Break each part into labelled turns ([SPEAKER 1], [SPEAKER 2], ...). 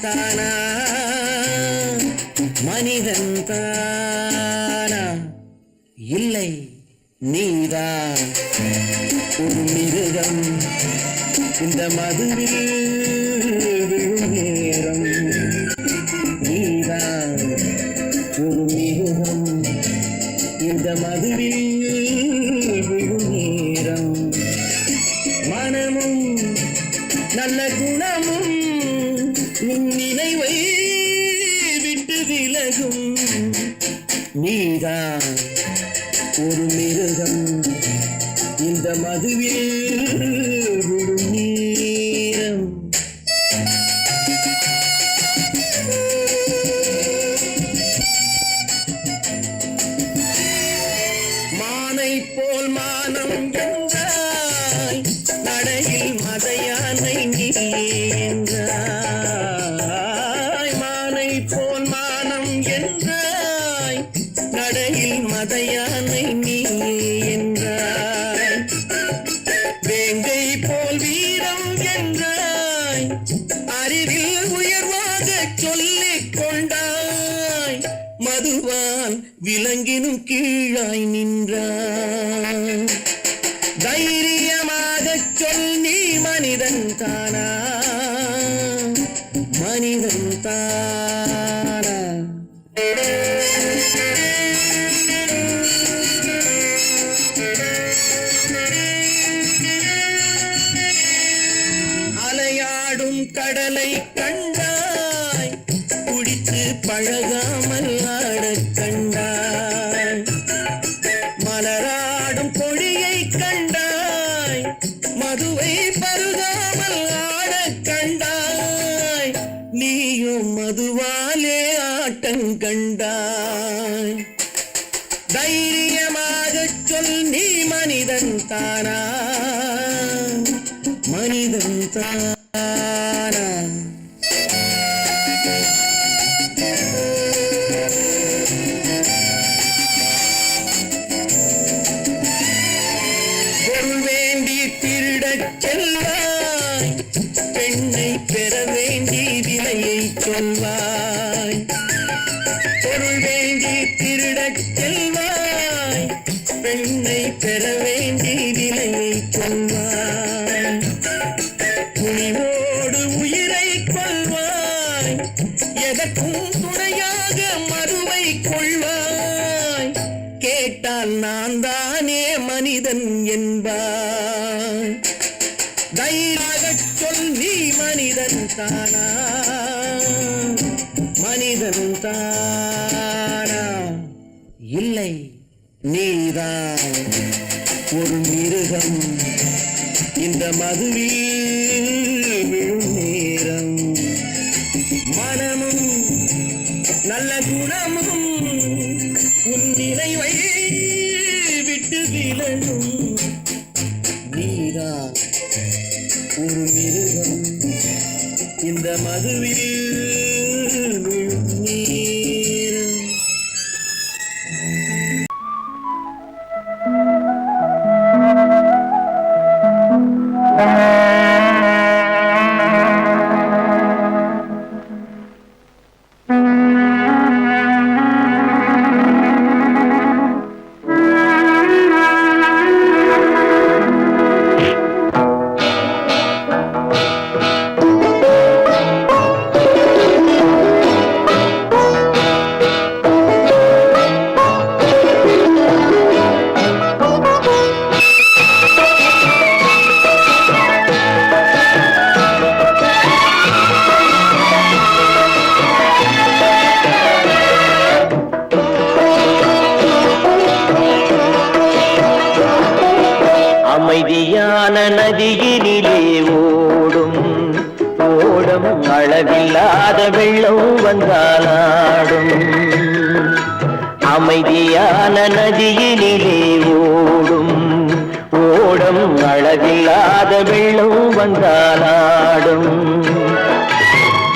[SPEAKER 1] தானா மனிதன் தானா இல்லை நீதான் ஒரு மிருகம் இந்த மதுவில் விழும் நேரம் நீதான் ஒரு மிருகம் இந்த மதுவில் விழும் நேரம் மனமும் நல்ல குணமும் உன் நினைவை விட்டு விலகும் நீதான் ஒரு மிருகம் இந்த மதுவில் விழும் நேரம் மானை போல் மானம் என்றாய் நடையில் மதையானை நீ என்றாய் மானை போல் மானம் என்றாய் நடையில் மதையானை நீ என்றாய் வேங்கை போல் வீரம் என்றாய் அறிவில் உயர்வாக சொல்லிக் கொண்டாய் மதுவான் விலங்கினும் கீழாய் நின்றாய் தைரியமாக சொல் நீ மனிதன் தானா மனிதன் தானா அலையாடும் கடலை கண்டாய் குடித்து பழகாமல் ஆடக் கண்டாய் மலராடும் பொழியை கண்டாய் மதுவை பருகாமல் ஆடக் கண்டாய் நீயும் மதுவாலே ஆட்டம் கண்டாய் தைரியமாக சொல் நீ மனிதன் தானா மனிதன் தானா பொருள் வேண்டி திருடச் செல்வாய் பெண்ணை பெற வேண்டி விலையை சொல்வாய் பொருள் வேண்டி திருடச் செல்வாய் பெண்ணை பெற வேண்டி விலையை சொல்வாய் துணிவோடு உயிரை கொள்வாய் எதற்கும் துணையாக மறுவை கொள்வாய் கேட்டால் நான் தானே மனிதன் என்பாய் தைரியமாக சொல் நீ மனிதன் தானா மனிதன் தானா இல்லை நீதான் ஒரு மிருகம் இந்த மதுவில் விழும் நேரம் மனமும் நல்ல குணமும் உன் நினைவை விட்டு விலகும் நீதான் ஒரு மிருகம் இந்த மதுவில் விழும் நேரம்
[SPEAKER 2] அமைதியான நதியினிலே ஓடும் ஓடம் அளவில்லாத வெள்ளம் வந்தாலாடும் அமைதியான நதியினிலே ஓடும் ஓடம் அளவில்லாத வெள்ளம் வந்தாலாடும்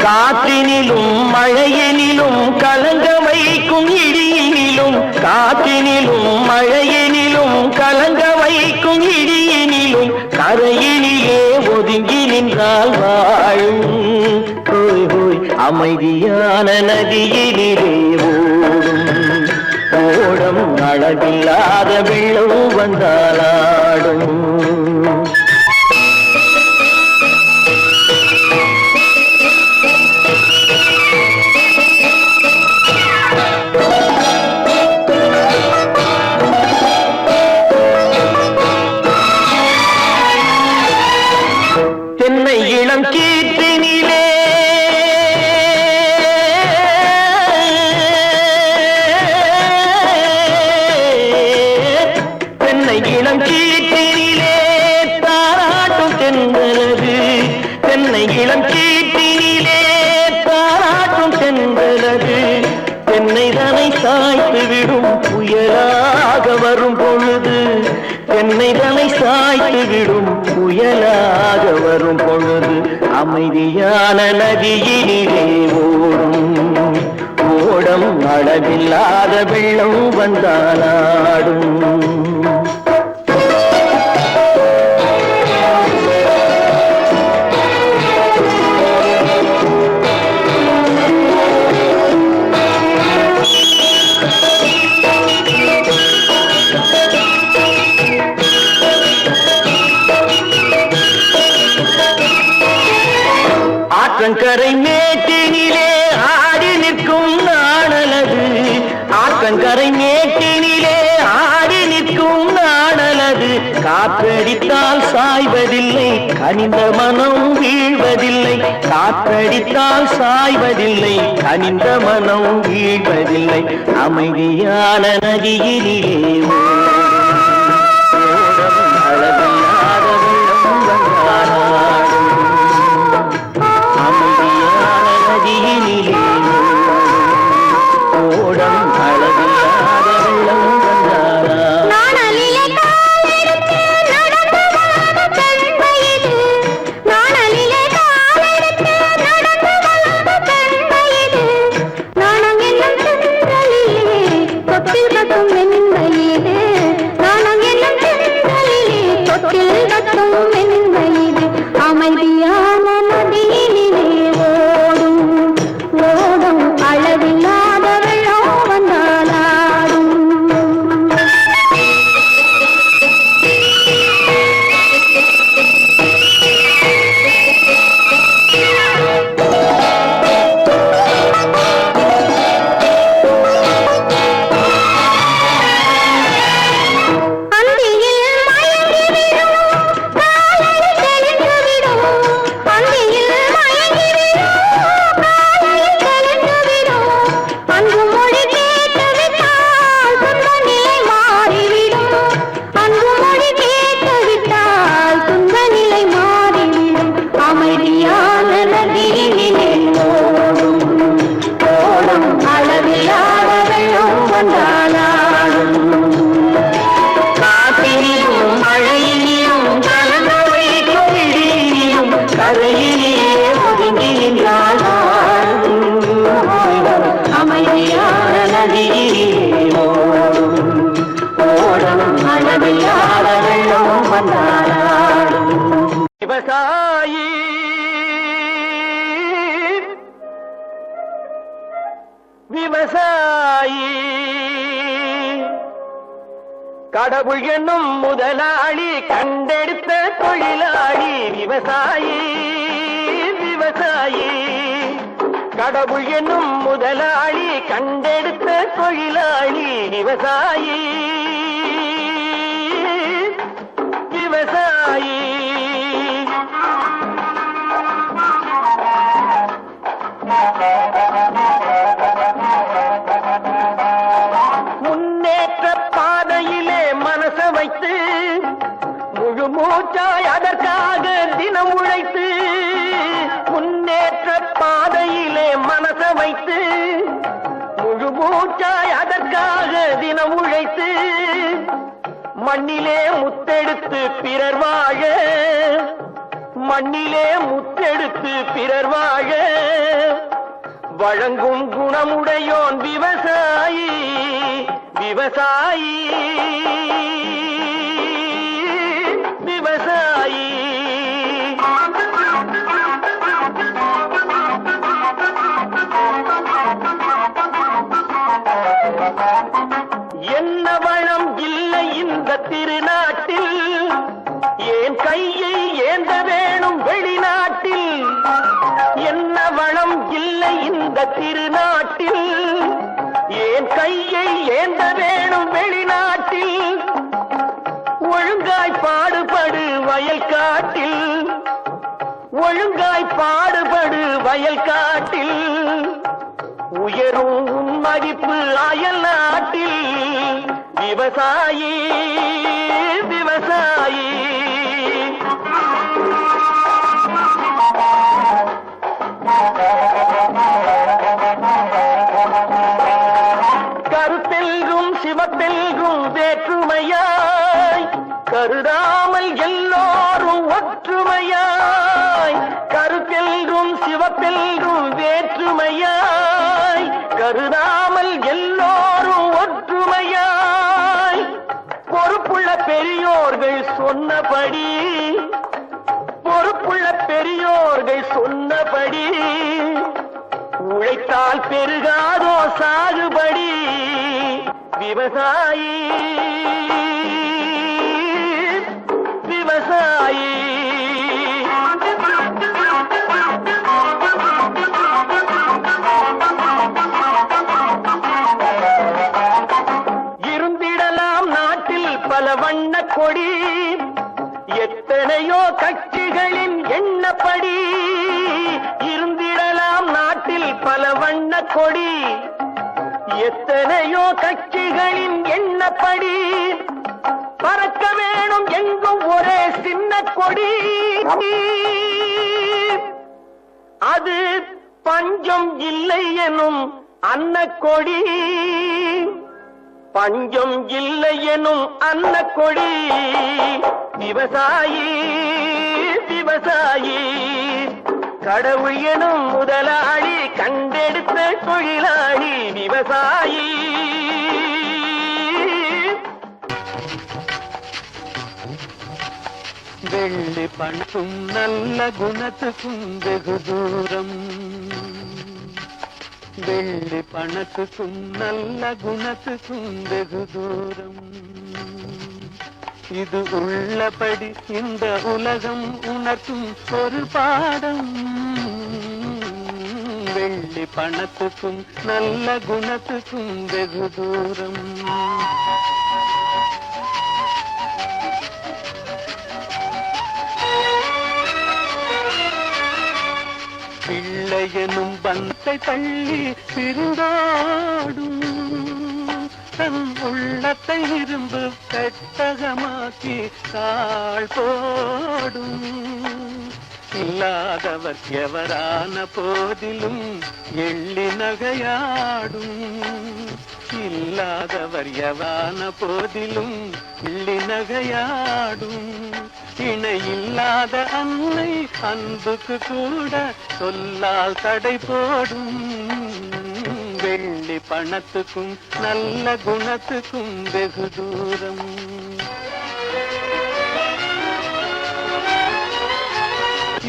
[SPEAKER 2] காற்றினிலும் மழையினிலும் கலங்க வைக்கும் இடியினிலும் காற்றினிலும் மழையினிலும் கலங்க வைக்கும் இடியினிலும் கரையினிலே ஒதுங்கி நின்றால் வாழும் ஹோய் ஹோய் அமைதியான நதியிலே ஓடும் ஓடம் அளவில்லாத வெள்ளம் வந்தாலாடும். தென்னை இளம் கீற்றினிலே தென்னை இளம் கீற்றினிலே தாராட்டும் தென்றலது. தென்னை இளம் கீற்றினிலே தாராட்டும் தென்றலது. தென்னை தனை சாய்த்து விடும் புயலாக வரும் பொழுது. தென்னை தனை சாய்த்து விடும் புயலாக வரும் பொழுது. அமைதியான நதியினிலே ஓடும் ஓடம் அளவில்லாத வெள்ளம் வந்தாலாடும். ஆற்றங்கரை மேட்டினிலே ஆடி நிற்கும் நாணலது. ஆற்றங்கரை மேட்டினிலே ஆடி நிற்கும் நாணலது. காற்றடித்தால் சாய்வதில்லை, கனிந்த மனம் வீழ்வதில்லை. காற்றடித்தால் சாய்வதில்லை, கனிந்த மனம் வீழ்வதில்லை. அமைதியான நதியினிலே ஓடும் அளவில்லாத வெள்ளம் வந்தாலாடும். அமைதியான நதியினிலே ஓடம் அளவில்லாத வெள்ளம் வந்தாலாடும்.
[SPEAKER 3] நாணலிலே காலெடுத்து நடந்து வளர்ந்த பெண்மையிது. நாணலிலே காலெடுத்து நடந்து வளர்ந்த பெண்மையிது. நாணம் என்னும் தென்றலிலே தொட்டில் கட்டும் மென்மையிது. நாணம் என்னும் தென்றலிலே தொட்டில் கட்டும் மென்மையிது. அமைதியான நதியினிலே ஓடும் ஓடும் அளவில்லாத வெள்ளம் வந்தாலாடும். அந்தியில் மயங்கிவிடும் காலை தெளிந்துவிடும். அந்தியில் மயங்கிவிடும் காலை தெளிந்துவிடும். அன்பு மொழி கேட்டுவிட்டால் துன்ப நிலை மாறிவிடும். அன்பு மொழி கேட்டுவிட்டால் துன்ப நிலை மாறிவிடும். அமைதியான நதியினிலே ஓடும் ஓடும் அளவில்லாத வெள்ளம் வந்தாலாடும். காற்றினிலும் மழையினிலும் கலந்த வைக்கும் இடியினிலும் கரையிலே ஒதுங்கி நின்றால் அமைதியான நதியிலே ஓடும் ஓடும் அளவில்லாத வெள்ளம் வந்தாலாடும்.
[SPEAKER 2] விவசாயி விவசாயி கடவுள் என்னும் முதலாளி கண்டெடுத்த தொழிலாளி. விவசாயி விவசாயி கடவுள் என்னும் முதலாளி கண்டெடுத்த தொழிலாளி. விவசாயி விவசாயி முன்னேற்ற பாதையிலே மனச வைத்து முழு மூச்சாய் அதற்காக தினம் உழைத்து. முன்னேற்ற பாதையிலே மனச வைத்து முழு மூச்சாய் அதற்காக தினம் உழைத்து. மண்ணிலே முத்தெடுத்து பிறர் வாழ மண்ணிலே முத்தெடுத்து பிறர் வாழ வழங்கும் குணமுடையோன் விவசாயி விவசாயி விவசாயி. திருநாட்டில் ஏன் கையை ஏந்த வேணும் வெளிநாட்டில் என்ன வளம் இல்லை இந்த திருநாட்டில் ஏன் கையை ஏந்த வேணும் வெளிநாட்டில் ஒழுங்காய் பாடுபடு வயல் காட்டில் ஒழுங்காய் பாடுபடு வயல் காட்டில் உயரும் உன் மதிப்பு அயல் நாட்டில் விவசாயி விவசாயி கருத்தெல்கும் சிவத்தெல்கும் வேற்றுமையாய் கருதாமல் எல்லோரும் ஒற்றுமையாய் கருத்தெல்கும் சிவத்தெல்கும் வேற்றுமையாய் கருதாமல் எல்லோரும் ஒற்றுமையாய் பொறுப்புள்ள பெரியோர்கள் சொன்னபடி பொறுப்புள்ள பெரியோர்கள் சொன்னபடி உழைத்தால் பெருகாதோ சாகுபடி விவசாயி விவசாயி இருந்திடலாம் நாட்டில் பல வண்ண கொடி எத்தனையோ கட்சிகளின் எண்ணப்படி இருந்திடலாம் நாட்டில் பல வண்ண கொடி எத்தனையோ கட்சிகளின் எண்ணப்படி பறக்க வேணும் எங்கும் ஒரே சின்ன கொடி அது பஞ்சம் இல்லை எனும் அன்னக்கொடி பஞ்சம் இல்லை எனும் அன்னக்கொடி விவசாயி விவசாயி கடவுள் எனும் முதலாளி கண்டெடுத்த தொழிலாளி விவசாயி
[SPEAKER 4] வெள்ளி பணத்தும் நல்ல குணத்துக்கும் வெகு தூரம் வெள்ளி பணத்துக்கும் நல்ல குணத்துக்கும் வெகு தூரம் இது உள்ளபடி இந்த உலகம் உணர்த்தும் ஒரு பாடம் வெள்ளி பணத்துக்கும் நல்ல குணத்துக்கும் வெகு தூரம் பிள்ளையனும் பந்தை தள்ளி பிரிந்தாடும் தன் உள்ளத்தை இரும்பு பெட்டகமாக்கி தாழ் போடும் இல்லாதவர் எவரான போதிலும் எள்ளி நகையாடும் இல்லாதவர் எவரான போதிலும் எள்ளி நகையாடும் இணை இல்லாத அன்னை அன்புக்கு கூட சொல்லால் தடை போடும் வெள்ளி பணத்துக்கும் நல்ல குணத்துக்கும் வெகு தூரம்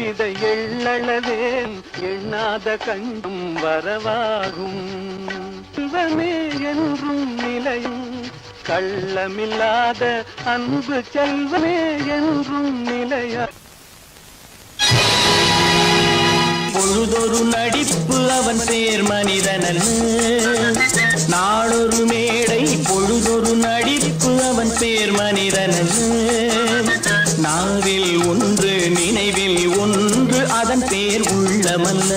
[SPEAKER 4] இதை எள்ளளவேன் எண்ணாத கண்டும் வரவாகும் சிவமே என்றும் நிலையும் கள்ளமில்லாத அன்பு செல்வமே என்றும் நிலையா
[SPEAKER 1] பொழுதொரு நடிப்பு அவன் பேர் மனிதனன் நாளொரு மேடை பொழுதொரு நடிப்பு அவன் பேர் மனிதனன் நாவில் ஒன்று நினைவில் ஒன்று அதன் பேர் உள்ளமல்ல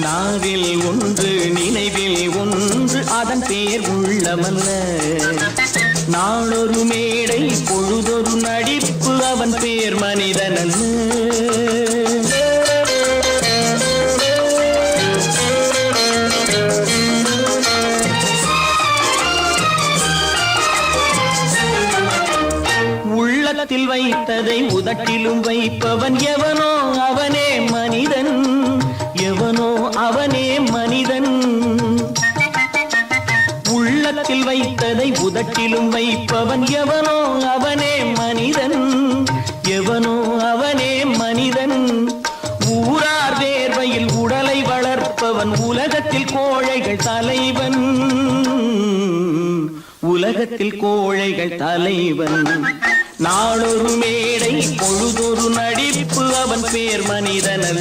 [SPEAKER 1] நாவில் ஒன்று நினைவில் ஒன்று அதன் பேர் உள்ளமல்ல நாளொரு மேடை பொழுதொரு நடிப்பு அவன் பேர் மனிதனன் உள்ளத்தில் வைத்ததை உதட்டிலும் வைப்பவன் எவனோ அவனே மனிதன் எவனோ அவனே மனிதன் உள்ளத்தில் வைத்ததை உதட்டிலும் வைப்பவன் எவனோ அவனே மனிதன் எவனோ அவனே மனிதன் ஊரார் வேர்வையில் உடலை வளர்ப்பவன் உலகத்தில் கோழைகள் தலைவன், உலகத்தில் கோழைகள் தலைவன். நாளொரு மேடை பொழுதொரு நடிப்பு அவன் பேர் மனிதனல்ல.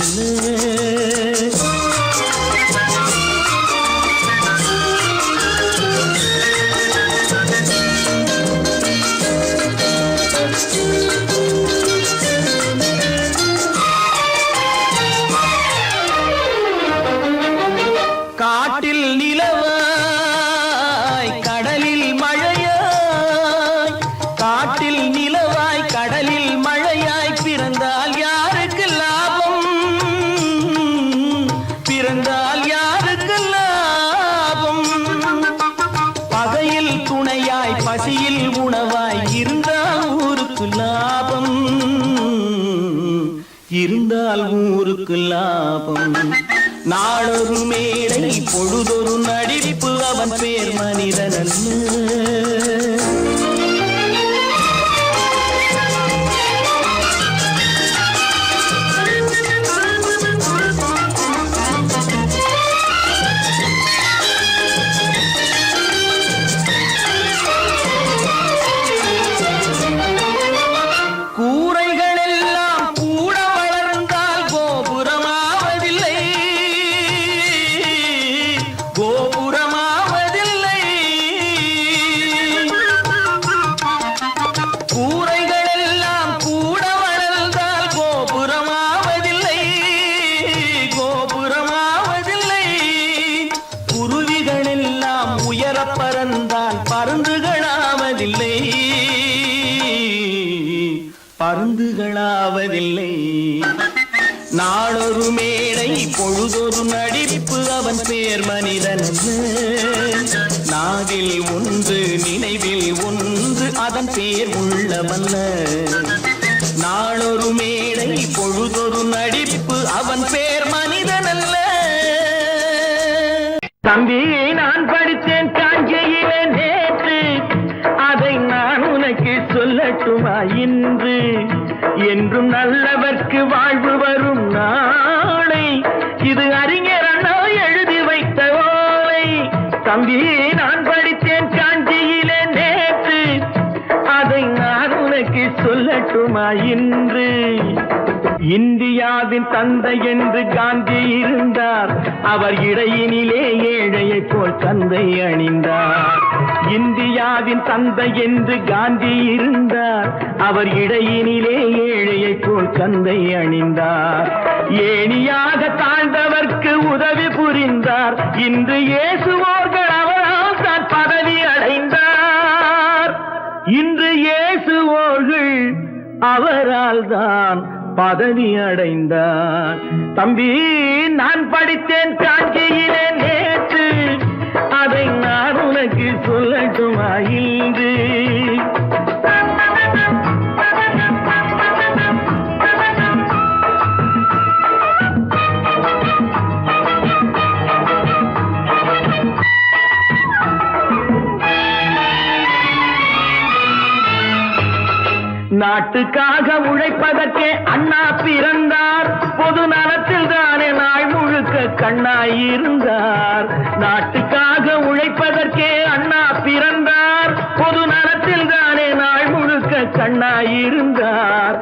[SPEAKER 1] காட்டில் நிலவாய் கடலில் மழையாய், காட்டில் நிலவாய் கடலில் மழையாய் பிறந்தால் யாருக்கு லாபம், பிறந்தால் யாருக்கு லாபம். பகையில் துணையாய் பசியில் உணவாய் இருந்தால் ஊருக்கு லாபம், இருந்தால் ஊருக்கு லாபம். நாளொரு மேடை பொழுதொரு நடிப்பு அவன் பேர் மனிதனல்ல. பறந்தால் பருந்துகளாவதில்லை, பருந்துகளாவதில்லை. நாளொரு மேடை பொழுதொரு நடிப்பு அவன் பேர் மனிதனல்ல. நாவில் ஒன்று நினைவில் ஒன்று அதன் பேர் உள்ளவல்ல. நாளொரு மேடை பொழுதொரு நடிப்பு அவன் பேர் மனிதனல்ல.
[SPEAKER 2] தம்பி, நான் படித்தேன் காஞ்சியிலே நேற்று, அதை நான் உனக்கு சொல்லட்டுமா இன்று? என்றும் நல்லவர்க்கு வாழ்வு வரும் நாளை, இது அறிஞர் அண்ணா எழுதி வைத்த ஓலை. தம்பி, நான் படித்தேன் காஞ்சியிலே நேற்று, அதை நான் உனக்கு சொல்லட்டுமா இன்று? இந்தியாவின் தந்தை என்று காந்தி இருந்தார், அவர் இடையினிலே ஏழையை போல் தந்தை அணிந்தார். இந்தியாவின் தந்தை என்று காந்தி இருந்தார், அவர் இடையினிலே ஏழையை போல் தந்தை அணிந்தார். ஏணியாக தாழ்ந்தவர்க்கு உதவி புரிந்தார், இன்று இயேசுவோர்கள் அவரால் தான் பதவி அடைந்தார். இன்று இயேசுவோர்கள் அவரால் தான் பதவி அடைந்தார். தம்பி, நான் படித்தேன் காஞ்சியிலே நேற்று, அதை நான் உனக்கு சொல்லட்டுமா இன்று? நாட்டுக்காக உழைப்பதற்கே அண்ணா பிறந்தார், பொது நலத்தில் தானே நாள் முழுக்க கண்ணாயிருந்தார். நாட்டுக்காக உழைப்பதற்கே அண்ணா பிறந்தார், பொது நலத்தில் தானே நாள் முழுக்க கண்ணாயிருந்தார்.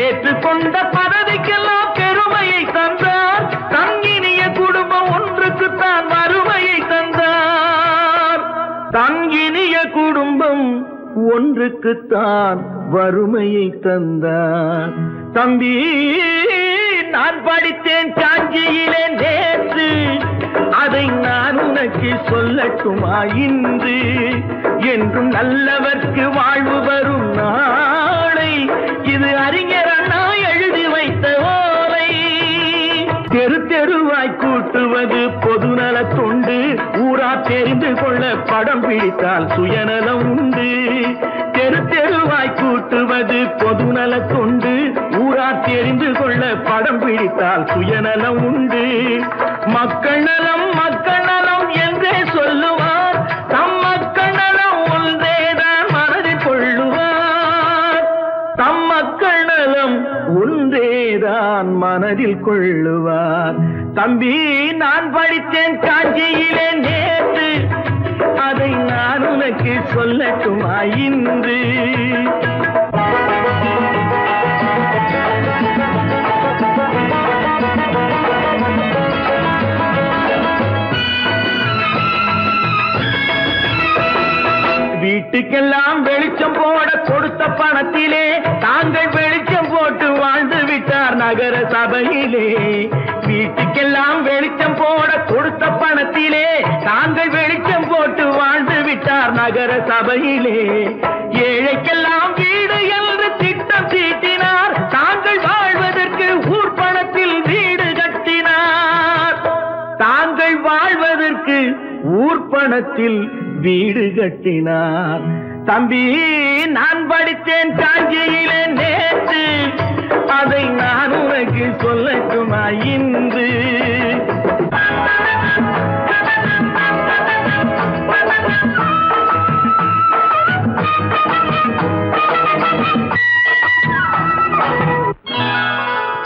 [SPEAKER 2] ஏற்றுக்கொண்ட பதவிக்கெல்லாம் பெருமையை தந்தார், தங்கினிய குடும்பம் ஒன்றுக்குத்தான் வறுமையை தந்தார். தங்கினிய குடும்பம் ஒன்றுக்குத்தான் வறுமையை தந்தார். தம்பி, நான் படித்தேன் காஞ்சியிலே நேற்று, அதை நான் உனக்கு சொல்லட்டுமா இன்று? என்றும் நல்லவர்க்கு வாழ்வு வரும் நாளை, இது அறிஞர் அண்ணா எழுதி வைத்த ஓலை. தெரு தெருவாய் கூட்டுவது பொதுநல தொண்டு, ஊரா தெரிந்து கொள்ள படம் பிடித்தால் சுயநலம் உண்டு. தெரு தெருவாய் கூட்டுவது பொதுநல தொண்டு, ஊரா தெரிந்து கொள்ள படம் பிடித்தால் சுயநலம் உண்டு. மக்கள் நலம் மக்கள் நலம் என்றே சொல்லுவார், தம் மக்கள் நலம் ஒன்றேதான் மனதில் கொள்ளுவார். தம் மக்கள் நலம் ஒன்றேதான் மனதில் கொள்ளுவார். தம்பி, நான் படித்தேன் படித்தேன் காஞ்சியிலே நேற்று, அதை நான் உனக்கு சொல்லட்டுமா இன்று? வீட்டுக்கெல்லாம் வெளிச்சம் போட கொடுத்த பணத்திலே தாங்கள் வெளிச்சம் போட்டு வாழ்ந்து விட்டார் நகர சபையிலே. வீட்டுக்கெல்லாம் வெளிச்சம் போட கொடுத்த பணத்திலே தாங்கள் வெளிச்சம் போட்டு வாழ்ந்து விட்டார் நகர சபையிலே. ஏழைக்கெல்லாம் வீடு என்று திட்டம் தீட்டினார், தாங்கள் வாழ்வதற்கு ஊர் பணத்தில் வீடு கட்டினார். தாங்கள் வாழ்வதற்கு ஊர் பணத்தில் வீடு கட்டினார். தம்பி, நான் படித்தேன் காஞ்சியிலே நேற்று, அதை நான் உனக்கு சொல்லட்டுமா இன்று?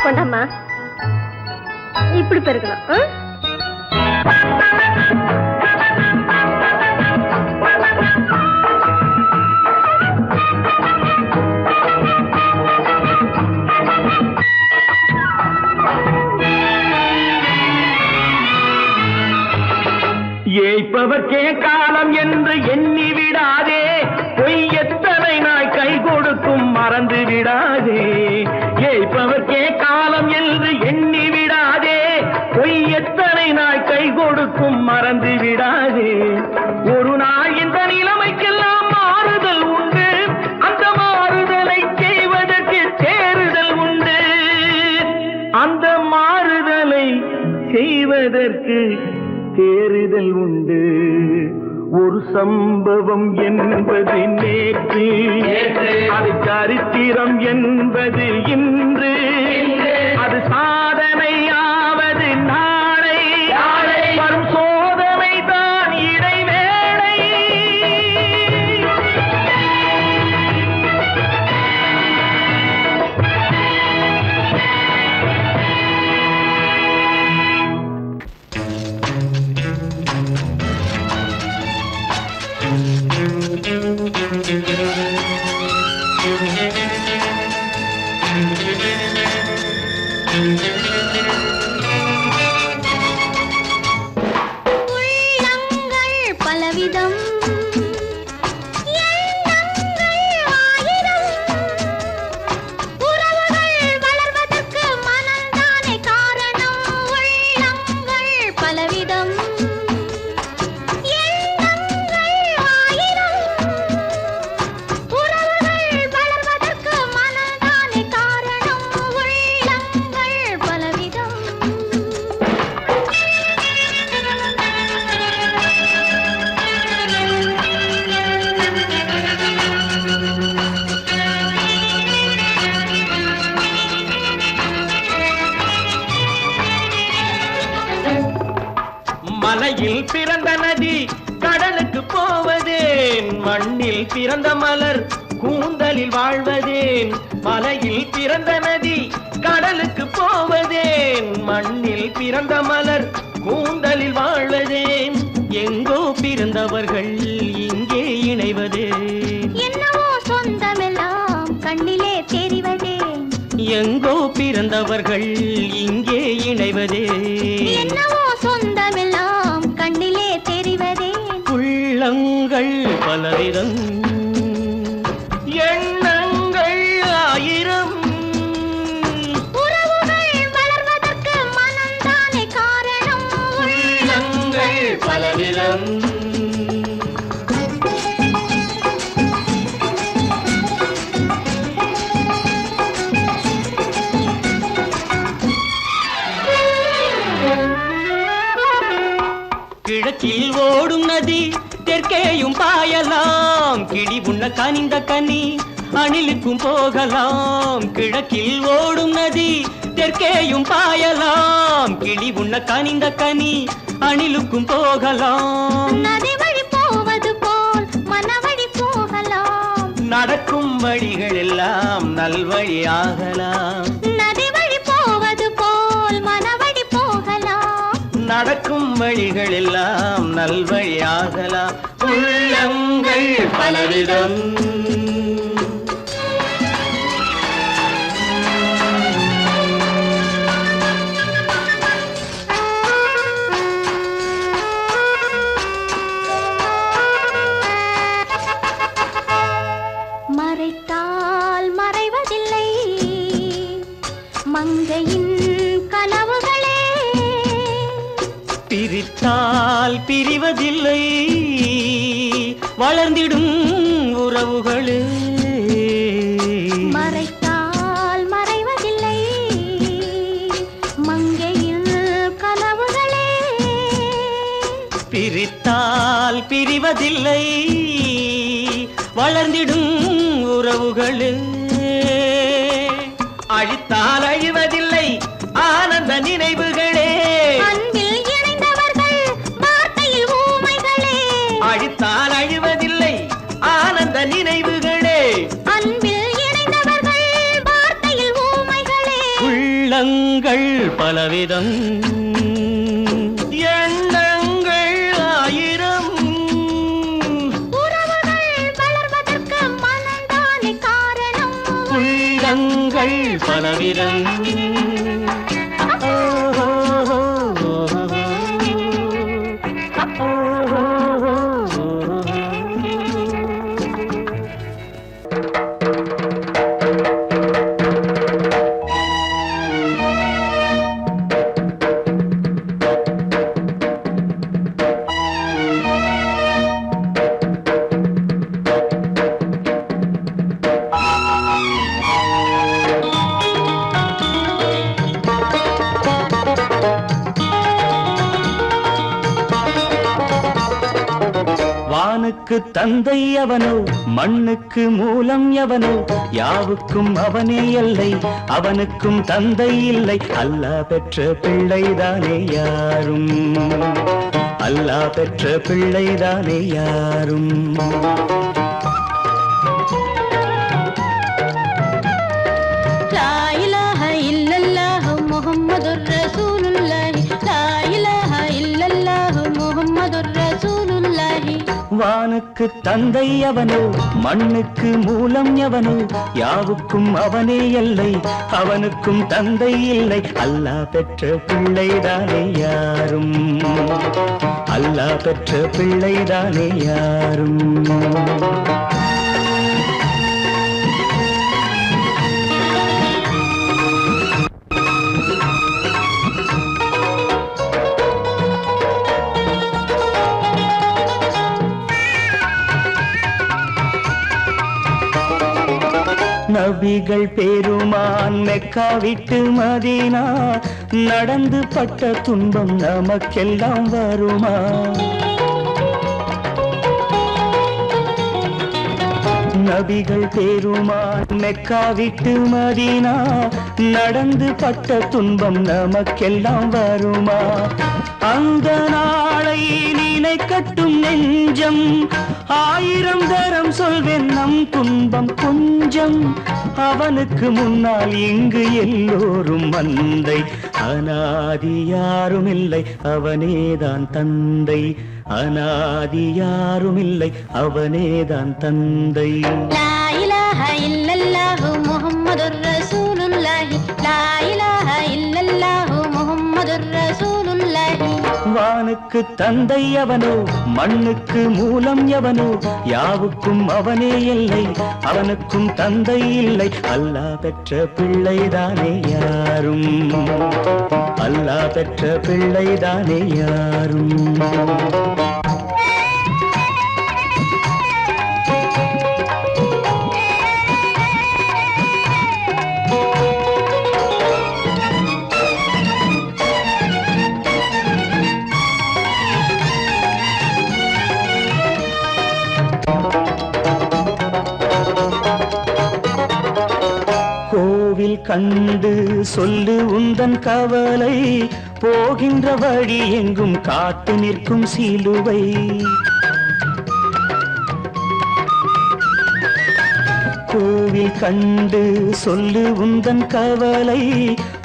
[SPEAKER 5] கொண்டாமா, இப்படி பெருக்கலாம்.
[SPEAKER 2] ஏய்ப்பவர்க்கே காலம் என்று எண்ணி விடாதே, பொய் எத்தனை நாய் கை கொடுக்கும் மறந்து விடாதே. ஏய்ப்பவர்க்கே காலம் என்று எண்ணி விடாதே, பொய் எத்தனை நாய் கை கொடுக்கும் மறந்து விடாதே. ஒரு நாள் இந்த நிலைமைக்கெல்லாம் மாறுதல் உண்டு, அந்த மாறுதலை செய்வதற்கு தேறுதல் உண்டு. அந்த மாறுதலை செய்வதற்கு தேறுதல் உண்டு. ஒரு சம்பவம் என்பது நேற்று, அது சரித்திரம் என்பது இன்று, அது சாதனையாவது நாளை, வரும் சோதனை தான் இடைவேளை.
[SPEAKER 5] உள்ளங்கள் பலவிதம், எண்ணங்கள் ஆயிரம், உறவுகள் வளர்வதற்கு மனம்தானே காரணம். உள்ளங்கள் பலவிதம், எண்ணங்கள் ஆயிரம், உறவுகள் வளர்வதற்கு மனம்தானே காரணம். உள்ளங்கள் பலவிதம்.
[SPEAKER 1] மலையில் பிறந்த நதி கடலுக்கு போவதேன், மண்ணில் பிறந்த மலர் கூந்தலில் வாழ்வதேன். மலையில் பிறந்த நதி கடலுக்கு போவதேன், மண்ணில் பிறந்த மலர் கூந்தலில் வாழ்வதேன். எங்கோ பிறந்தவர்கள் இங்கே இணைவதே,
[SPEAKER 5] என்னவோ சொந்தமெல்லாம் கண்ணிலே தெரிவதே.
[SPEAKER 1] எங்கோ பிறந்தவர்கள் இங்கே இணைவதே,
[SPEAKER 5] என்னவோ சொந்தமெல்லாம் கண்ணிலே தெரிவதே.
[SPEAKER 1] உள்ளங்கள் பலவிதம், எண்ணங்கள் ஆயிரம்,
[SPEAKER 5] உறவுகள் வளர்வதற்கு மனம்தானே காரணம்.
[SPEAKER 1] உள்ளங்கள் பலவிதம். கிழக்கில் ஓடும் நதி தெற்கேயும் பாயலாம், கிடி உண்ண கனிந்த கனி அணிலுக்கும் போகலாம். கிழக்கில் ஓடும் நதி தெற்கேயும் பாயலாம், கிளி உண்ண கனிந்த கனி அணிலுக்கும் போகலாம்.
[SPEAKER 5] நதி வழி போவது போல் மனவழி போகலாம்,
[SPEAKER 1] நடக்கும் வழிகள் எல்லாம் நல்வழியாகலாம்.
[SPEAKER 5] நதி வழி போவது போல் மனவழி போகலாம்,
[SPEAKER 1] நடக்கும் வழிகள் எல்லாம் நல்வழியாகலாம். உள்ளங்கள் பலவிதம்.
[SPEAKER 5] மறைத்தால் மறைவதில்லை மங்கையின் கனவுகளே,
[SPEAKER 1] பிரித்தால் பிரிவதில்லை வளர்ந்திடும் உறவுகளே.
[SPEAKER 5] மறைத்தால் மறைவதில்லை மங்கையின் கனவுகளே,
[SPEAKER 1] பிரித்தால் பிரிவதில்லை வளர்ந்திடும் உறவுகளே. அழித்தால் அழிவதில்லை ஆனந்த நினைவுகளே.
[SPEAKER 5] அன்பில் இணைந்தவர்கள் வார்த்தையில் ஊமைகளே,
[SPEAKER 1] அழித்தால் அழிவதில்லை ஆனந்த நினைவுகளே.
[SPEAKER 5] அன்பில் இணைந்தவர்கள் வார்த்தையில் ஊமைகளே.
[SPEAKER 1] உள்ளங்கள் பலவிதம், எண்ணங்கள் ஆயிரம்.
[SPEAKER 5] உறவுகள் வளர்வதற்கு மனம்தானே காரணம்.
[SPEAKER 1] உள்ளங்கள் பலவிதம். வானுக்கு தந்தை அவனோ, மண்ணுக்கு மூலம் எவனோ, யாவுக்கும் அவனே எல்லை, அவனுக்கும் தந்தை இல்லை. அல்லாஹ் பெற்ற பிள்ளைதானே யாரும், அல்லாஹ் பெற்ற பிள்ளைதானே யாரும்.
[SPEAKER 5] லா இலாஹ இல்லல்லாஹு முஹம்மதுர் ரசூலுல்லாஹி, லா இலாஹ இல்லல்லாஹு முஹம்மதுர் ரசூலுல்லாஹி.
[SPEAKER 1] வானுக்கு தந்தை அவனோ, மண்ணுக்கு மூலம் எவனோ, யாவுக்கும் அவனே எல்லை, அவனுக்கும் தந்தை இல்லை. அல்லாஹ் பெற்ற பிள்ளைதானே யாரும், அல்லாஹ் பெற்ற பிள்ளைதானே யாரும். நபிகள் பெருமான் மெக்கா விட்டு மதீனா நடந்து பட்ட துன்பம் நமக்கெல்லாம் வருமா? நபிகள் பெருமான் மெக்கா விட்டு மதீனா நடந்து பட்ட துன்பம் நமக்கெல்லாம் வருமா? அந்த நாளை நினைக்கட்டும் நெஞ்சம், ஆயிரம் தரம் சொல்வேன் நம் துன்பம் கொஞ்சம். அவனுக்கு முன்னால் இங்கு எல்லோரும் மந்தை, அனாதி யாரும் இல்லை அவனேதான் தந்தை, அனாதி யாரும் இல்லை அவனேதான் தந்தை.
[SPEAKER 5] லா இலாஹ இல்லல்லாஹு முஹம்மதுர் ரசூலுல்லாஹி, லா இலாஹ இல்லல்லாஹு முஹம்மதுர் ரசூலுல்லாஹி.
[SPEAKER 1] வானுக்கு தந்தை அவனோ, மண்ணுக்கு மூலம் எவனோ, யாவுக்கும் அவனே எல்லை, அவனுக்கும் தந்தை இல்லை. அல்லாஹ் பெற்ற பிள்ளைதானே யாரும், அல்லாஹ் பெற்ற பிள்ளைதானே யாரும். கோவில் கண்டு சொல்லு உந்தன் கவலை, போகின்ற வழி எங்கும் காத்து நிற்கும் சிலுவை. கோவில் கண்டு சொல்லு உந்தன் கவலை,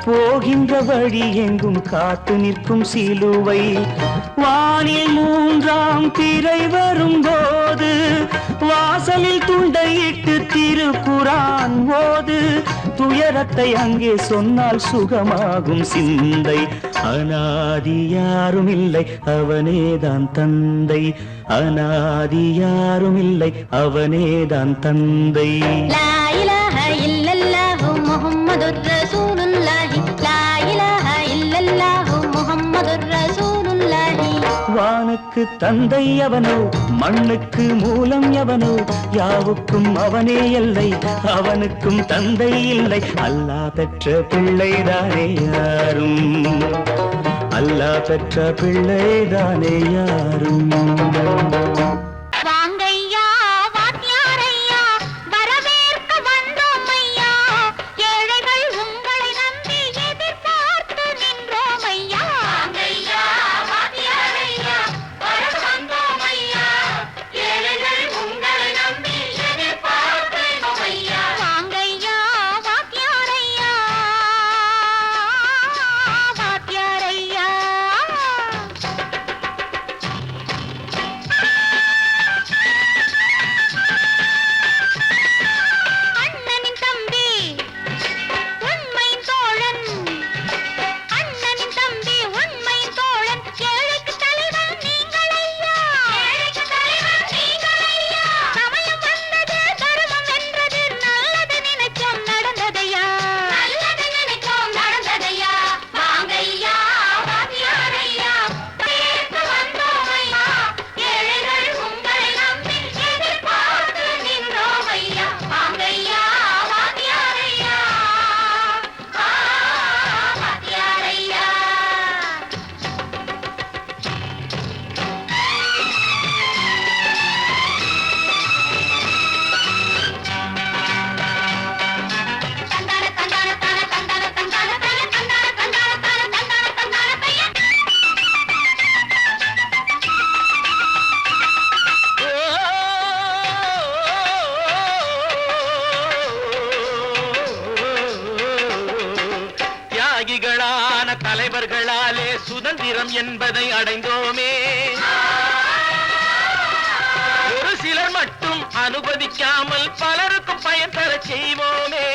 [SPEAKER 1] போகின்ற வழி எங்கும் காத்து நிற்கும் சிலுவை வானில் மூன்றாம் பிறை வரும்போது வாசலில் துண்டையிட்டு திருக்குரான் ஓது துயரத்தை அங்கே சொன்னால் சுகமாகும் சிந்தை அநாதி யாரும் இல்லை அவனேதான் தந்தை அநாதி யாரும் இல்லை அவனேதான் தந்தை
[SPEAKER 5] லா இலாஹ இல்லல்லாஹு முஹம்மதுர் ரசூலுல்லாஹி லா இலாஹ இல்லல்லாஹு முஹம்மதுர் ரசூலுல்லாஹி
[SPEAKER 1] வானுக்கு தந்தை அவனோ மண்ணுக்கு மூலம் எவனோ யாவுக்கும் அவனே இல்லை அவனுக்கும் தந்தை இல்லை அல்லாஹ் பெற்ற பிள்ளைதானே யாரும் அல்லாஹ் பெற்ற பிள்ளைதானே யாரும்
[SPEAKER 5] வாங்கையா வாத்தியாரையா வரவேற்க வந்தோம் ஐயா ஏழைகள் உங்களை நம்பி எதிர்பார்த்து நின்றோம் ஐயா வாங்கையா வாத்தியாரையா வரவேற்க வந்தோம் ஐயா ஏழைகள் உங்களை நம்பி எதிர்பார்த்து நின்றோம் ஐயா வாங்கையா வாத்தியாரையா வாத்தியாரையா அண்ணனின் தம்பி உண்மையின் தோழன் அண்ணனின் தம்பி உண்மையின் தோழன் ஏழைக்கு தலைவன் நீங்கள் ஐயா ஏழைக்கு தலைவன் நீங்கள் ஐயா சமயம் வந்தது தர்மம் வென்றது நல்லது நினைச்சோம் நடந்ததையா நல்லது நினைச்சோம் நடந்ததையா வாங்கையா வாத்தியாரையா பேர்த்து வந்தோம் ஐயா ஏழைகள் உங்களை நம்பி எதிர்பார்த்து நின்றோம் ஐயா வாங்கையா வாத்தியாரையா வாத்தியாரையா தந்தான தந்தான தான தந்தான தந்தான தான தந்தான தந்தான தான தந்தான தந்தான பையா
[SPEAKER 4] தியாகிகளான தலைவர்களாலே சுதந்திரம் என்பதை அடைந்தோமே ஒரு சிலர் மட்டும் அனுமதிக்காமல் பலருக்கும் பயன் தர செய்வோமே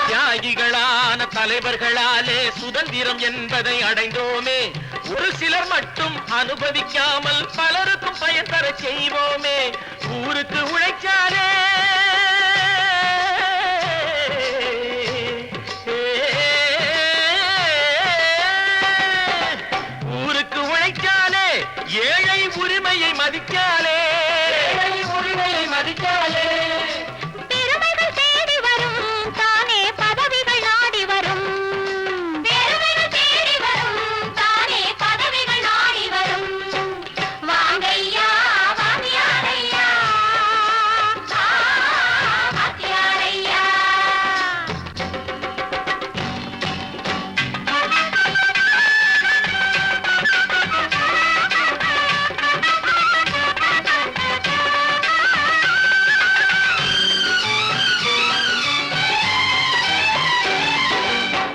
[SPEAKER 4] தியாகிகளான தலைவர்களாலே சுதந்திரம் என்பதை அடைந்தோமே ஒரு சிலர் மட்டும் அனுமதிக்காமல் பலருக்கும் பயன் தர செய்வோமே ஊருக்கு உழைச்சாலே ஊருக்கு உழைச்சாலே ஏழை உரிமையை மதிக்காலே உரிமையை மதிக்காலே
[SPEAKER 5] பெருமைகள் தேடி வரும் தானே பதவிகள் நாடி வரும் பெருமைகள் தேடி வரும் தானே பதவிகள் நாடி வரும் வாங்கையா வாத்தியாரையா வாத்தியாரையா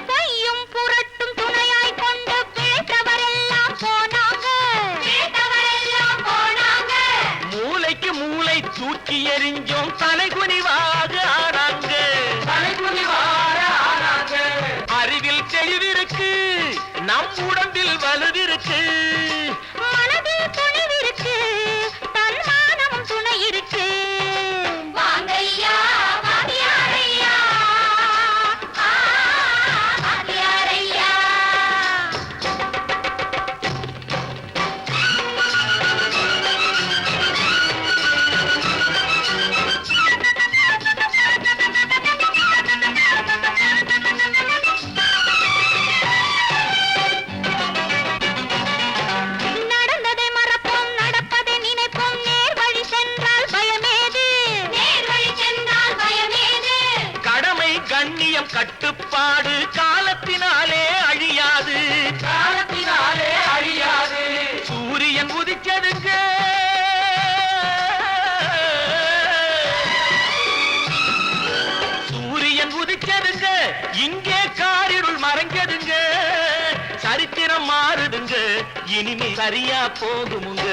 [SPEAKER 5] பொய்யும் புரட்டும் துணையாய் கொண்டு பிழைத்தவரெல்லாம் போனாங்க பிழைத்தவரெல்லாம் போனாங்க
[SPEAKER 4] மூளைக்கு மூளை தூக்கி எறிஞ்சோம் தலைகுனிவாக ஆனாங்க தலைகுனிவாக ஆனாங்க அறிவில் தெளிவிருக்கு நம் உடம்பில் வலுவிருக்கு
[SPEAKER 5] மனதில் துணிவிருக்கு தன்மானமும் துணை இருக்கு வாங்கையா வாத்தியாரையா வாத்தியாரையா நடந்ததை மறப்போம் நடப்பதை நினைப்போம் நேர் வழி சென்றால் பயமேது நேர் வழி சென்றால் பயமேது
[SPEAKER 4] கடமை கண்ணியம் கட்டுப்பாடு காலத்தினாலே அழியாது காலத்தினாலே அழியாது சூரியன் உதிச்சதுங்க சூரியன் உதிச்சதுங்க இனிமே சரியா போகுமுங்க.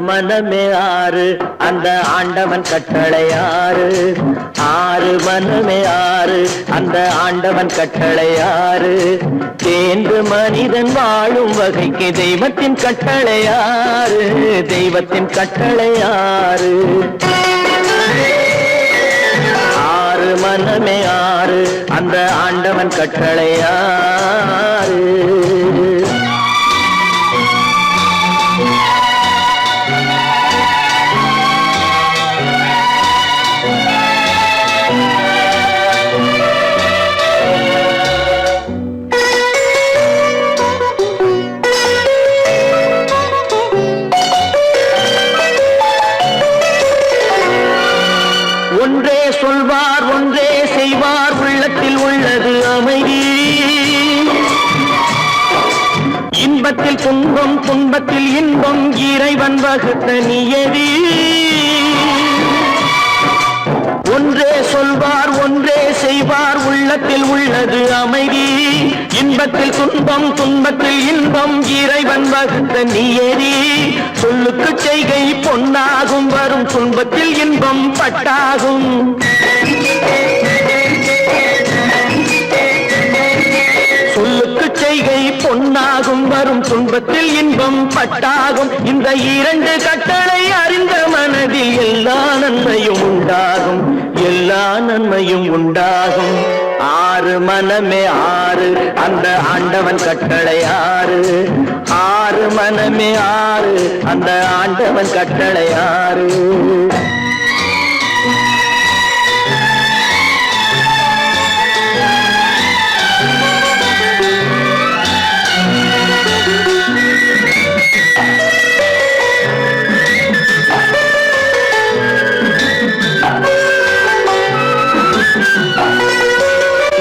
[SPEAKER 1] மனமே ஆறு அந்த ஆண்டவன் கட்டளை ஆறு. ஆறு மனமே ஆறு அந்த ஆண்டவன் கட்டளை ஆறு. தேர்ந்து மனிதன் வாழும் வகைக்கு தெய்வத்தின் கட்டளை ஆறு. தெய்வத்தின் கட்டளை ஆறு. ஆறு மனமே ஆறு அந்த ஆண்டவன் கட்டளை ஆறு. ஒன்றே சொல்வார் ஒன்றே செய்வார் உள்ளத்தில் உள்ளது அமைதி. இன்பத்தில் துன்பம் துன்பத்தில் இன்பம் இறைவன் வகுத்த நியதி. ஒன்றே சொல்வார் ஒன்றே செய்வார் உள்ளத்தில் உள்ளது அமைதி. இன்பத்தில் துன்பம் துன்பத்தில் இன்பம் இறைவன் வகுத்த நியதி. சொல்லுக்கு செய்கை பொன்னாகும் வரும் துன்பத்தில் இன்பம் பட்டாகும். சொல்லுக்கு செய்கை பொன்னாகும் வரும் துன்பத்தில் இன்பம் பட்டாகும். இந்த இரண்டு கட்டளை அறிந்த மனதில் எல்லா நன்மையும் உண்டாகும். எல்லா நன்மையும் உண்டாகும். ஆறு மனமே ஆறு அந்த ஆண்டவன் கட்டளை ஆறு. ஆறு மனமே ஆறு அந்த ஆண்டவன் கட்டளை ஆறு.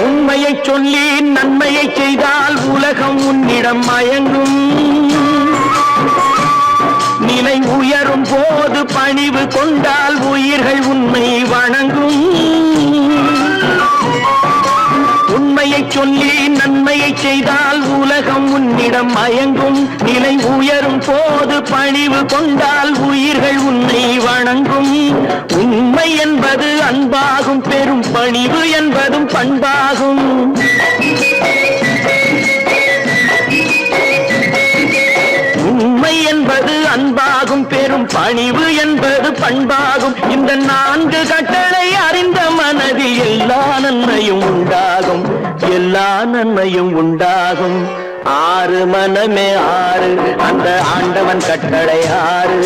[SPEAKER 1] உண்மையை சொல்லி நன்மையை செய்தால் உலகம் உன்னிடம் மயங்கும். நிலை உயரும் போது பணிவு கொண்டால் உயிர்கள் உன்னை வணங்கும். உண்மையை சொல்லி நன்மையை செய்தால் உலகம் உன்னிடம் மயங்கும். நிலை உயரும் போது பணிவு கொண்டால் உயிர்கள் உன்னை வணங்கும். உண்மை என்பது அன்பாகும் பெரும் பணிவு என்பதும் பண்பாகும். உண்மை என்பது அன்பாகும் பெரும் பணிவு என்பது பண்பாகும். இந்த நான்கு கட்டளை அறிந்த மனதில் எல்லா நன்மையும் உண்டாகும். எல்லா நன்மையும் உண்டாகும். ஆறு மனமே ஆறு அந்த ஆண்டவன் கட்டளை ஆறு.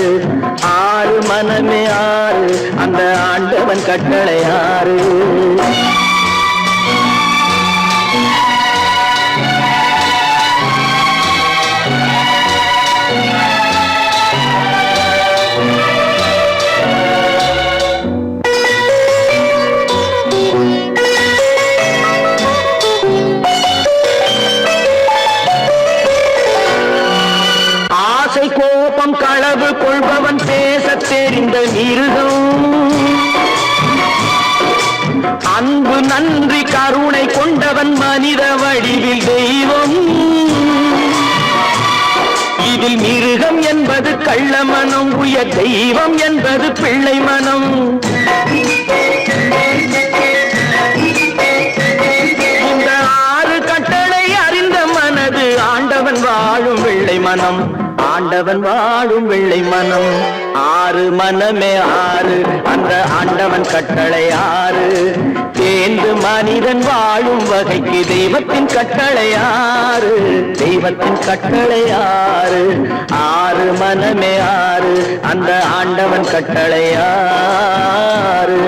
[SPEAKER 1] ஆறு மனமே ஆறு அந்த ஆண்டவன் கட்டளை ஆறு. கோபம் களவு கொள்பவன் பேச தெரிந்த மிருகம். அன்பு நன்றி கருணை கொண்டவன் மனித வடிவில் தெய்வம். இதில் மிருகம் என்பது கள்ள மனம். உயர் தெய்வம் என்பது பிள்ளை மனம். இந்த ஆறு கட்டளை அறிந்த மனது ஆண்டவன் வாழும் வெள்ளை மனம். ஆண்டவன் வாழும் வெள்ளை மனம். ஆறு மனமே ஆறு, அந்த ஆண்டவன் கட்டளை ஆறு. தேர்ந்து மனிதன் வாழும் வகைக்கு தெய்வத்தின் கட்டளை ஆறு, தெய்வத்தின் கட்டளை ஆறு. ஆறு மனமே ஆறு, அந்த ஆண்டவன் கட்டளை ஆறு.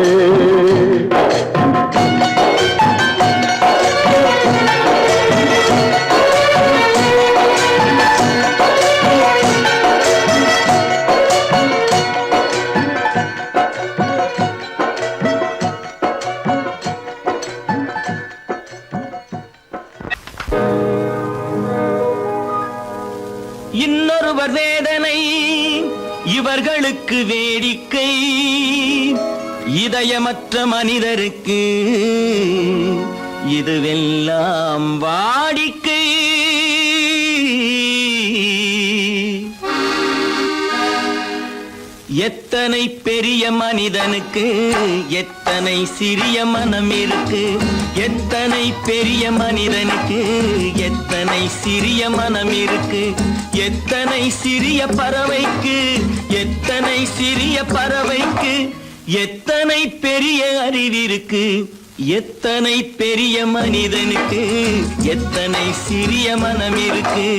[SPEAKER 1] இன்னொருவர் வேதனை இவர்களுக்கு வேடிக்கை, இதயமற்ற மனிதருக்கு இதுவெல்லாம் வாடிக்கை. எத்தனை பெரிய மனிதனுக்கு எத்தனை சிறிய மனம் இருக்கு, எத்தனை பெரிய மனிதனுக்கு எத்தனை சிறிய மனம் இருக்கு. எத்தனை சிறிய பறவைக்கு எத்தனை சிறிய பறவைக்கு எத்தனை பெரிய அறிவிருக்கு. எத்தனை பெரிய மனிதனுக்கு எத்தனை சிறிய மனம் இருக்கு.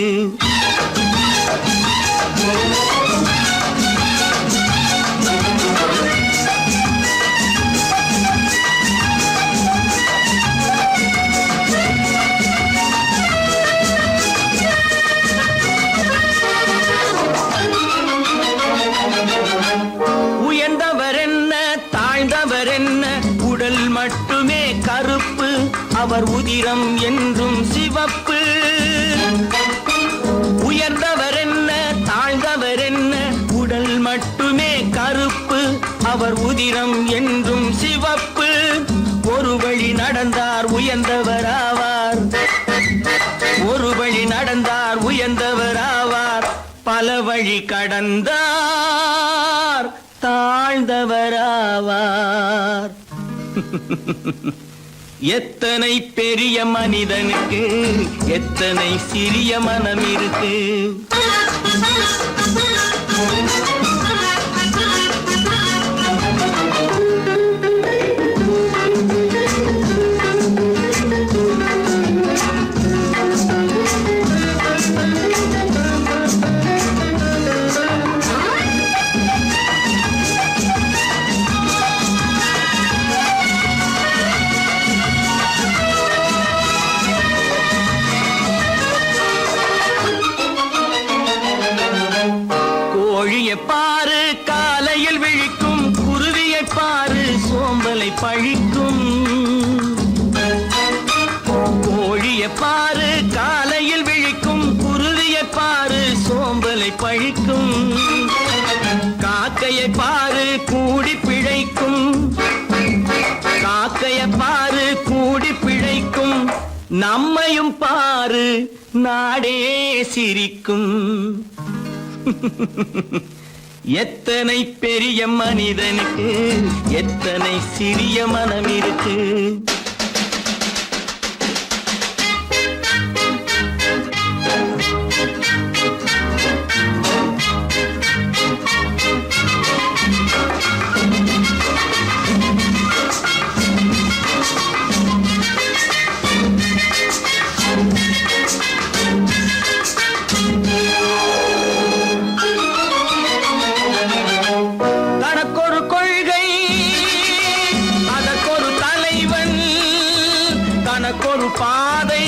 [SPEAKER 1] உயர்ந்தவர் என்ன தாழ்ந்தவர் என்ன, உடல் மட்டுமே கருப்பு, அவர் உதிரம் என்றும் சிவப்பு. உயர்ந்தவர் என்ன தாழ்ந்தவர் என்ன, உடல் மட்டுமே கருப்பு, அவர் உதிரம் என்றும் சிவப்பு. ஒரு வழி நடந்தார் உயர்ந்தவர் ஆவார், ஒரு வழி நடந்தார் உயர்ந்தவர் ஆவார். பல வழி கடந்தார் தாழ்ந்தவராவார். எத்தனை பெரிய மனிதனுக்கு எத்தனை சிறிய மனம் இருக்கு. பாரு காலையில் விழிக்கும், குருவியை பாரு சோம்பலை பழிக்கும். கோழியை பாரு காலையில் விழிக்கும், குருவியை பாரு சோம்பலை பழிக்கும். காக்கையை பாரு கூடி பிழைக்கும், காக்கையை பாரு கூடி பிழைக்கும். நம்மையும் பாரு நாடே சிரிக்கும். எத்தனை பெரிய மனிதனுக்கு எத்தனை சிறிய மனம் இருக்கு. தனக்கொரு பாதை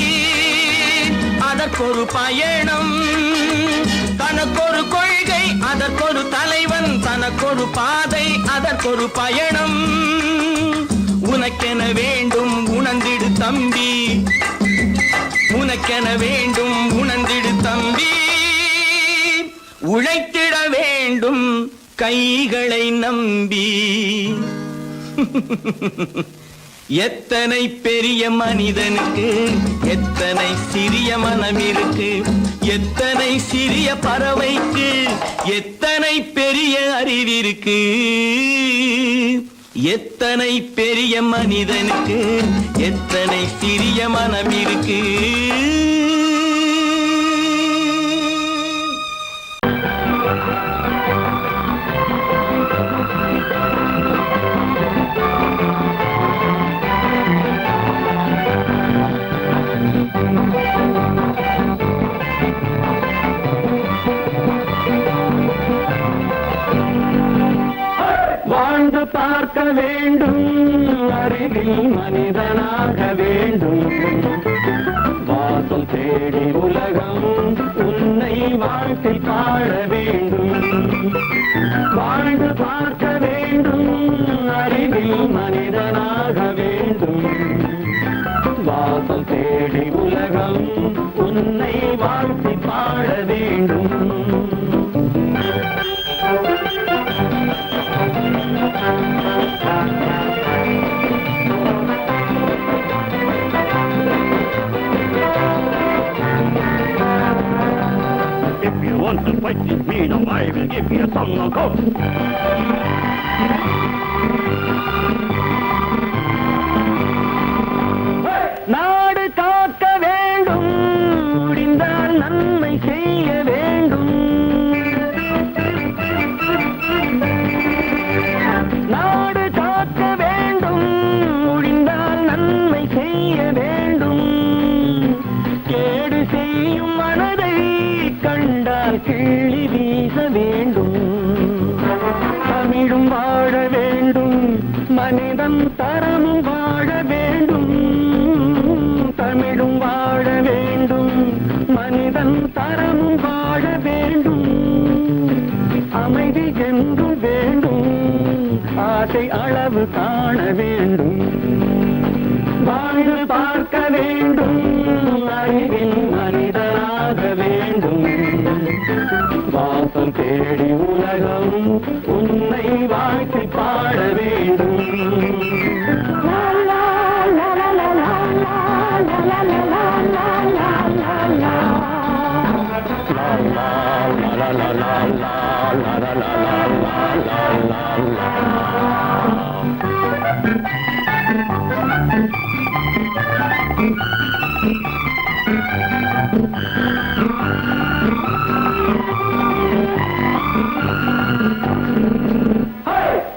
[SPEAKER 1] அதற்கொரு பயணம், தனக்கொரு கொள்கை அதற்கொரு தலைவன், தனக்கொரு பாதை அதற்கொரு பயணம். உனக்கென வேண்டும் உணர்ந்திடு தம்பி, உனக்கென வேண்டும் உணர்ந்திடு தம்பி. உழைத்திட வேண்டும் கைகளை நம்பி. எத்தனை பெரிய மனிதனுக்கு எத்தனை சிறிய மனம் இருக்கு. எத்தனை சிறிய பறவைக்கு எத்தனை பெரிய அறிவிருக்கு. எத்தனை பெரிய மனிதனுக்கு எத்தனை சிறிய மனம் இருக்கு. வாசல் தேடி உலகம் உன்னை வாழ்த்தி பாட வேண்டும்.
[SPEAKER 2] If you want to fight with me, now I will give you a song of hope.
[SPEAKER 1] நாடு காக்க வேண்டும், முடிந்தால் நன்மை செய்ய வேண்டும். நாடு காக்க வேண்டும், முடிந்தால் நன்மை செய்ய வேண்டும். கேடு செய்யும் மனதை கண்டால் கிள்ளி வீச வேண்டும். தமிழும் வாழ வேண்டும், மனிதன் தரமும் வாழ வேண்டும். தமிழும் வாழ வேண்டும், மனிதன் தரமும் வாழ வேண்டும். அமைதி என்றும் வேண்டும், ஆசை அளவு காண வேண்டும். வாழ்ந்து பார்க்க வேண்டும், அறிவின் மனிதனாக வேண்டும். வாசம் தேடி உலகம் உன்னை வாழ்த்தி பாட வேண்டும்.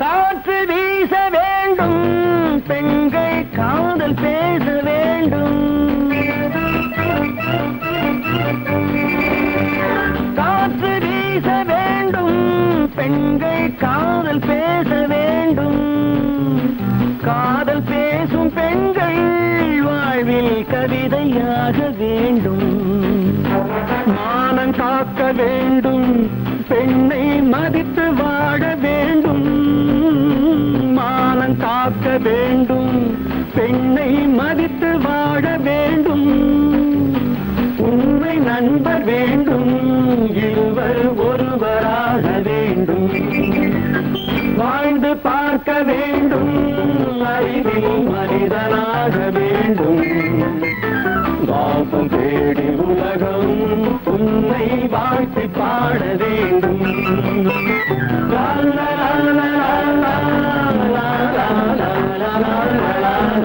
[SPEAKER 1] காற்று வீச வேண்டும், பெண்கள் காதல் பேச வேண்டும். காற்று வீச வேண்டும், பெண்கள் காதல் பேச வேண்டும். காதல் பேசும் பெண்கள் வாழ்வில் கவிதையாக வேண்டும். மானம் காக்க வேண்டும், பெண்ணை மதித்து வாழ வேண்டும். மானம் காக்க வேண்டும், பெண்ணை மதித்து வாழ வேண்டும். உண்மை நண்பர் வேண்டும், இருவர் ஒருவராக வேண்டும். வாழ்ந்து பார்க்க வேண்டும், அறிவில் மனிதனாக வேண்டும். வாசம் தேடி உலகம் உன்னை வாழ்த்தி பாட வேண்டும். லா லா லா லா லா லா லா லா லா லா.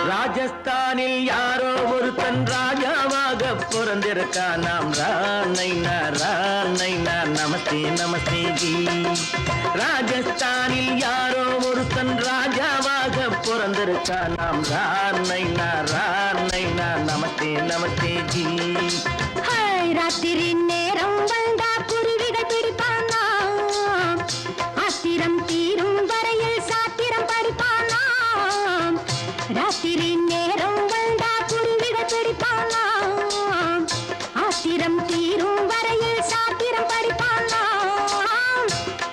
[SPEAKER 1] ராஜஸ்தானில் யாரோ ஒருத்தன் ராஜாவாக பிறந்திருக்கான். நாம் ராணைனா நமஸ்தே நமஸ்தே ஜி. ராஜஸ்தானில் யாரோ ஒருத்தன் ராஜாவாக பிறந்திருக்கான். நாம் ராணைனா நமஸ்தே நமஸ்தே ஜி.
[SPEAKER 5] ராத்திரி நேரம் வந்தா குருவிகள் பிடிப்பானா, ஆத்திரம் தீரும் வரையில் சாத்திரம் படிப்பானா. ராத்திரி நேரம் வந்தா குருவிகள் பிடிப்பானா, ஆத்திரம் தீரும் வரையில் சாத்திரம் படிப்பானா.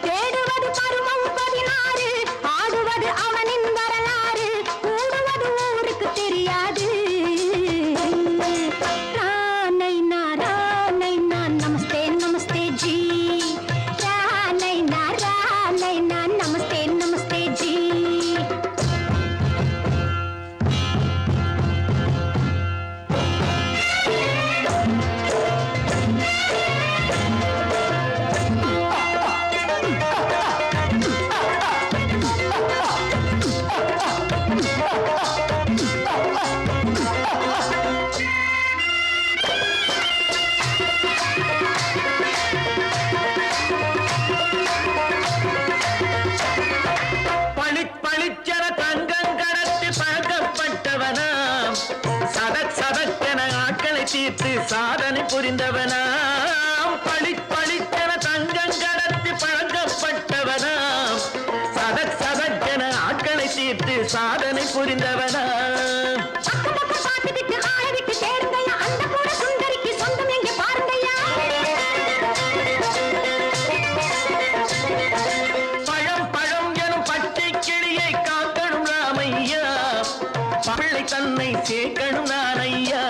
[SPEAKER 5] தேடுவது பருவம் 16, ஆடுவது அவனின் வரலாறு, கூடுவது ஊருக்கு தெரியாது. ராணைனா
[SPEAKER 1] புரிந்தவனாம் பளிச்சென தங்கம் கடத்தி பழக்கப்பட்டவனாம் சதக் சதக்கென ஆட்களை தீர்த்து சாதனை புரிந்தவனாம் பழம் எனும் பச்சை கிளியை காக்கணும் ராமையா பிள்ளை தன்னை சேர்க்கணும் நான் ஐயா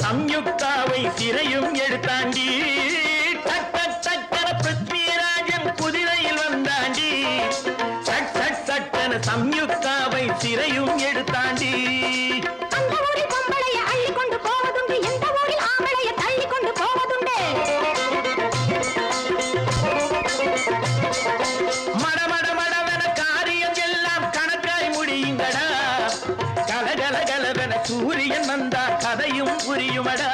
[SPEAKER 1] சம்யுக்தாவை சிறையும் எடுத்தாண்டி சட்டன பிருத்விராஜன் குதிரையில் வந்தாண்டி சட்டன சம்யுக்தாவை சிறையும் எடுத்தாண்டி மடமடவென காரியம் எல்லாம் கணக்காய் முடியுங்கடா கலகலகலவென சூரியன் வந்தா கதையும் புரியுமடா